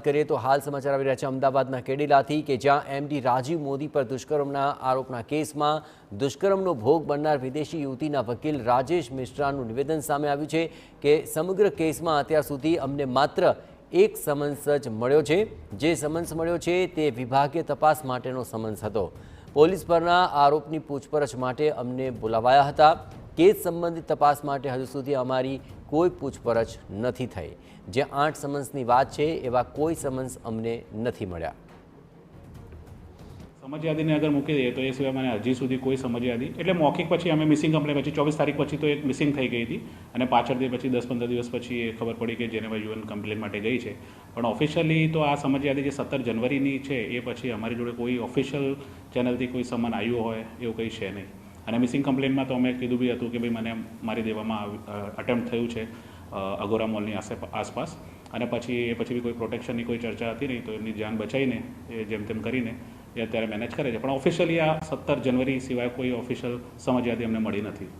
કરીએ તો હાલ સમાચાર આવી રહ્યા છે અમદાવાદના કેડીલાથી કે જ્યાં એમડી રાજીવ મોદી પર દુષ્કર્મના આરોપના કેસમાં દુષ્કર્મનો ભોગ બનનાર વિદેશી યુવતીના વકીલ રાજેશ મિશ્રાનું નિવેદન સામે આવ્યું છે કે સમગ્ર કેસમાં અત્યાર સુધી અમને માત્ર એક સમન્સ જ મળ્યો છે। જે સમન્સ મળ્યો છે તે વિભાગીય તપાસ માટેનો સમન્સ હતો। પોલીસ પરના આરોપની પૂછપરછ માટે અમને બોલાવાયા હતા। કેસ સંબંધિત તપાસ માટે હજુ સુધી અમારી કોઈ પૂછપરછ નથી થઈ। જે 8 સમન્સની વાત છે એવા કોઈ સમન્સ અમને નથી મળ્યા। સમજ યાદીને અગર મૂકી દઈએ તો એ સિવાય મને હજી સુધી કોઈ સમજ યાદી એટલે મૌખિક પછી અમે મિસિંગ કમ્પ્લેન પછી 24 તારીખ પછી તો એક મિસિંગ થઈ ગઈ હતી અને પાછળથી પછી 10-15 દિવસ પછી એ ખબર પડી કે જેનેવા યુએન કમ્પ્લેન માટે ગઈ છે। પણ ઓફિશિયલી તો આ સમજ યાદી જે 17 જનવરીની છે એ પછી અમારી જોડે કોઈ ઓફિશિયલ ચેનલથી કોઈ સમન આવ્યું હોય એવું કંઈ છે નહીં। અને મિસિંગ કમ્પ્લેનમાં તો અમે કીધું બી હતું કે ભાઈ મને મારી દેવામાં અટેમ્પ્ટ થયું છે અગોરા મોલની આસપાસ અને પછી બી કોઈ પ્રોટેક્શનની કોઈ ચર્ચા હતી નહીં તો એમની જાન બચાવીને એ જેમ તેમ કરીને એ અત્યારે મેનેજ કરે છે। પણ ઓફિશિયલી આ 17 જનવરી સિવાય કોઈ ઓફિશિયલ સમજ યાદી અમને મળી નથી।